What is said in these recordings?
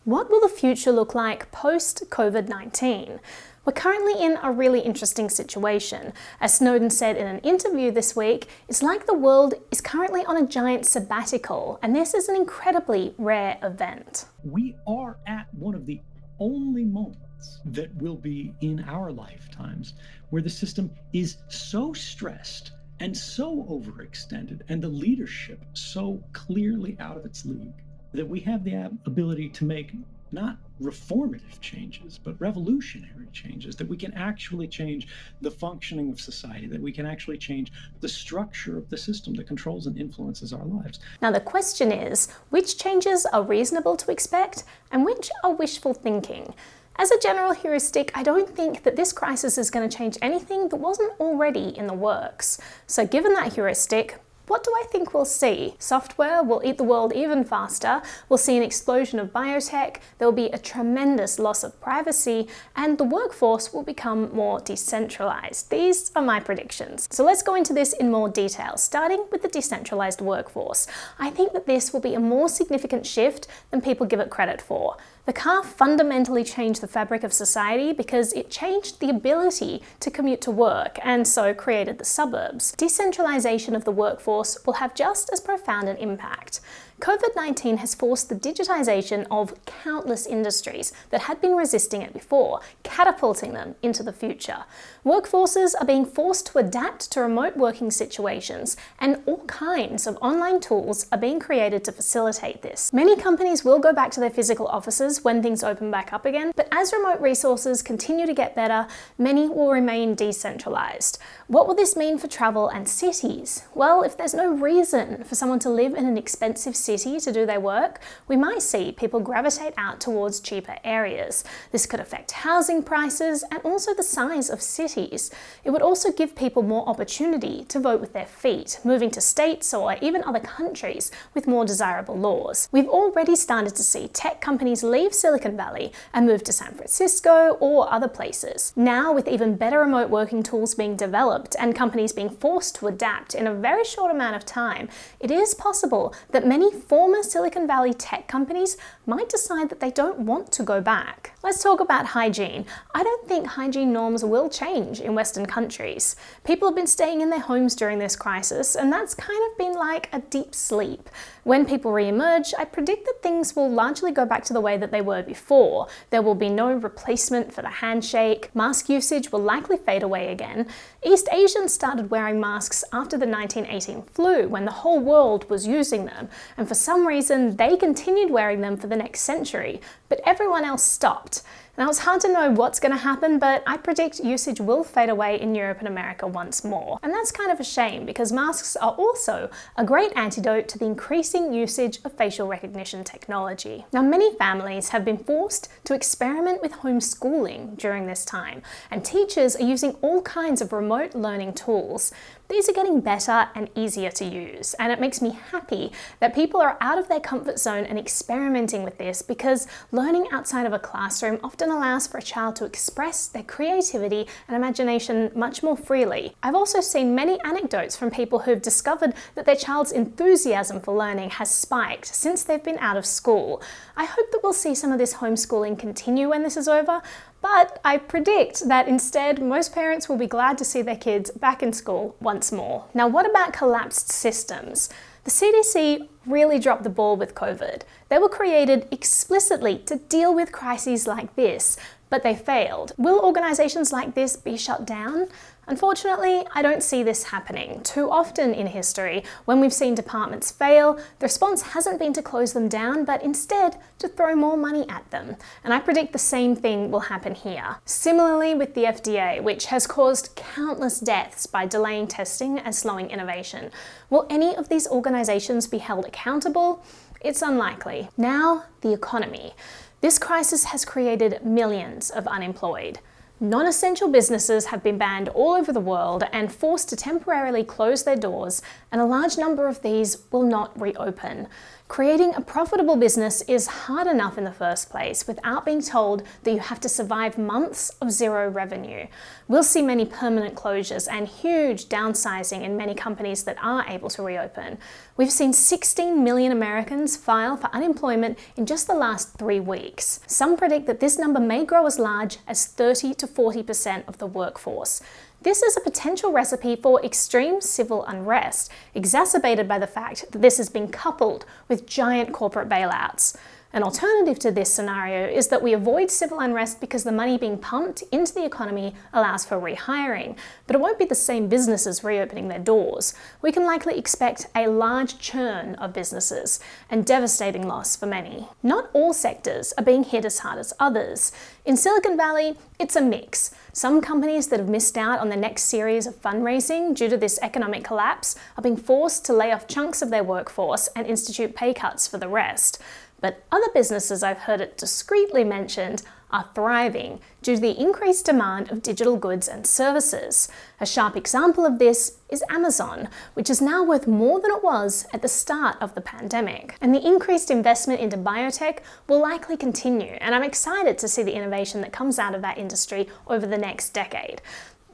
What will the future look like post-COVID-19? We're currently in a really interesting situation. As Snowden said in an interview this week, it's like the world is currently on a giant sabbatical, and this is an incredibly rare event. We are at one of the only moments that will be in our lifetimes where the system is so stressed and so overextended and the leadership so clearly out of its league that we have the ability to make not reformative changes, but revolutionary changes, that we can actually change the functioning of society, that we can actually change the structure of the system that controls and influences our lives. Now the question is, which changes are reasonable to expect and which are wishful thinking? As a general heuristic, I don't think that this crisis is going to change anything that wasn't already in the works. So given that heuristic, what do I think we'll see? Software will eat the world even faster, we'll see an explosion of biotech, there will be a tremendous loss of privacy, and the workforce will become more decentralized. These are my predictions. So let's go into this in more detail, starting with the decentralized workforce. I think that this will be a more significant shift than people give it credit for. The car fundamentally changed the fabric of society because it changed the ability to commute to work and so created the suburbs. Decentralization of the workforce will have just as profound an impact. COVID-19 has forced the digitization of countless industries that had been resisting it before, catapulting them into the future. Workforces are being forced to adapt to remote working situations, and all kinds of online tools are being created to facilitate this. Many companies will go back to their physical offices when things open back up again, but as remote resources continue to get better, many will remain decentralized. What will this mean for travel and cities? Well, if there's no reason for someone to live in an expensive city to do their work, we might see people gravitate out towards cheaper areas. This could affect housing prices and also the size of cities. It would also give people more opportunity to vote with their feet, moving to states or even other countries with more desirable laws. We've already started to see tech companies leave Silicon Valley and move to San Francisco or other places. Now, with even better remote working tools being developed and companies being forced to adapt in a very short amount of time, it is possible that many former Silicon Valley tech companies might decide that they don't want to go back. Let's talk about hygiene. I don't think hygiene norms will change in Western countries. People have been staying in their homes during this crisis, and that's kind of been like a deep sleep. When people re-emerge, I predict that things will largely go back to the way that they were before. There will be no replacement for the handshake, mask usage will likely fade away again. East Asians started wearing masks after the 1918 flu, when the whole world was using them, and for some reason they continued wearing them for the next century, but everyone else stopped. Now, it's hard to know what's going to happen, but I predict usage will fade away in Europe and America once more. And that's kind of a shame because masks are also a great antidote to the increasing usage of facial recognition technology. Now, many families have been forced to experiment with homeschooling during this time, and teachers are using all kinds of remote learning tools. These are getting better and easier to use, and it makes me happy that people are out of their comfort zone and experimenting with this because learning outside of a classroom often allows for a child to express their creativity and imagination much more freely. I've also seen many anecdotes from people who've discovered that their child's enthusiasm for learning has spiked since they've been out of school. I hope that we'll see some of this homeschooling continue when this is over, but I predict that instead most parents will be glad to see their kids back in school once more. Now, what about collapsed systems? The CDC really dropped the ball with COVID. They were created explicitly to deal with crises like this, but they failed. Will organizations like this be shut down? Unfortunately, I don't see this happening. Too often in history, when we've seen departments fail, the response hasn't been to close them down, but instead to throw more money at them. And I predict the same thing will happen here. Similarly with the FDA, which has caused countless deaths by delaying testing and slowing innovation. Will any of these organizations be held accountable? It's unlikely. Now, the economy. This crisis has created millions of unemployed. Non-essential businesses have been banned all over the world and forced to temporarily close their doors, and a large number of these will not reopen. Creating a profitable business is hard enough in the first place without being told that you have to survive months of zero revenue. We'll see many permanent closures and huge downsizing in many companies that are able to reopen. We've seen 16 million Americans file for unemployment in just the last 3 weeks. Some predict that this number may grow as large as 30 to 40% of the workforce. This is a potential recipe for extreme civil unrest, exacerbated by the fact that this has been coupled with giant corporate bailouts. An alternative to this scenario is that we avoid civil unrest because the money being pumped into the economy allows for rehiring, but it won't be the same businesses reopening their doors. We can likely expect a large churn of businesses and devastating loss for many. Not all sectors are being hit as hard as others. In Silicon Valley, it's a mix. Some companies that have missed out on the next series of fundraising due to this economic collapse are being forced to lay off chunks of their workforce and institute pay cuts for the rest. But other businesses I've heard it discreetly mentioned are thriving due to the increased demand of digital goods and services. A sharp example of this is Amazon, which is now worth more than it was at the start of the pandemic. And the increased investment into biotech will likely continue, and I'm excited to see the innovation that comes out of that industry over the next decade.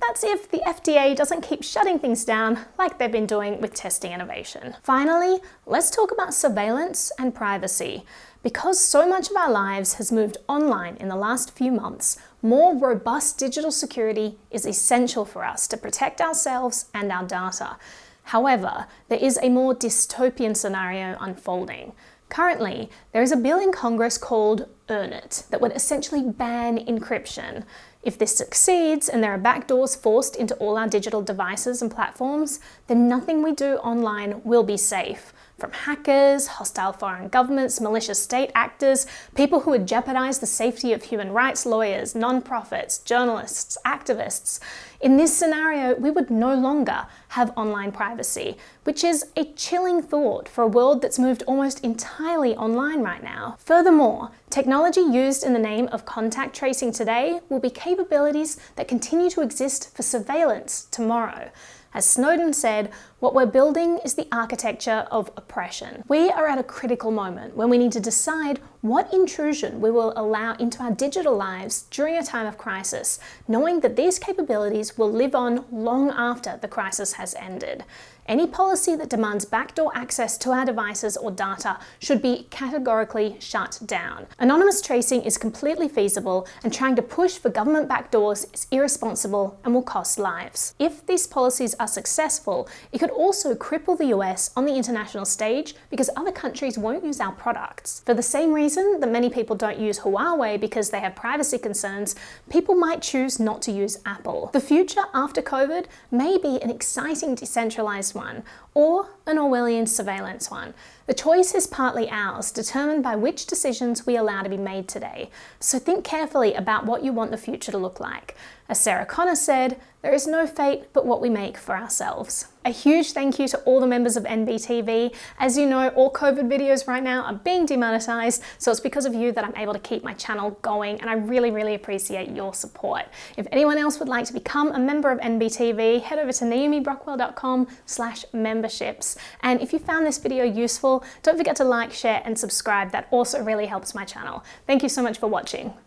That's if the FDA doesn't keep shutting things down like they've been doing with testing innovation. Finally, let's talk about surveillance and privacy. Because so much of our lives has moved online in the last few months, more robust digital security is essential for us to protect ourselves and our data. However, there is a more dystopian scenario unfolding. Currently, there is a bill in Congress called Earn It that would essentially ban encryption. If this succeeds and there are backdoors forced into all our digital devices and platforms, then nothing we do online will be safe. From hackers, hostile foreign governments, malicious state actors, people who would jeopardize the safety of human rights lawyers, non-profits, journalists, activists. In this scenario, we would no longer have online privacy, which is a chilling thought for a world that's moved almost entirely online right now. Furthermore, technology used in the name of contact tracing today will be capabilities that continue to exist for surveillance tomorrow. As Snowden said, what we're building is the architecture of oppression. We are at a critical moment when we need to decide what intrusion we will allow into our digital lives during a time of crisis, knowing that these capabilities will live on long after the crisis has ended. Any policy that demands backdoor access to our devices or data should be categorically shut down. Anonymous tracing is completely feasible, and trying to push for government backdoors is irresponsible and will cost lives. If these policies are successful, it could also cripple the US on the international stage because other countries won't use our products. For the same reason that many people don't use Huawei because they have privacy concerns, people might choose not to use Apple. The future after COVID may be an exciting decentralized one, or an Orwellian surveillance one. The choice is partly ours, determined by which decisions we allow to be made today. So think carefully about what you want the future to look like. As Sarah Connor said, there is no fate but what we make for ourselves. A huge thank you to all the members of NBTV. As you know, all COVID videos right now are being demonetized, so it's because of you that I'm able to keep my channel going, and I really, really appreciate your support. If anyone else would like to become a member of NBTV, head over to naomibrockwell.com/memberships. And if you found this video useful, don't forget to like, share, and subscribe. That also really helps my channel. Thank you so much for watching.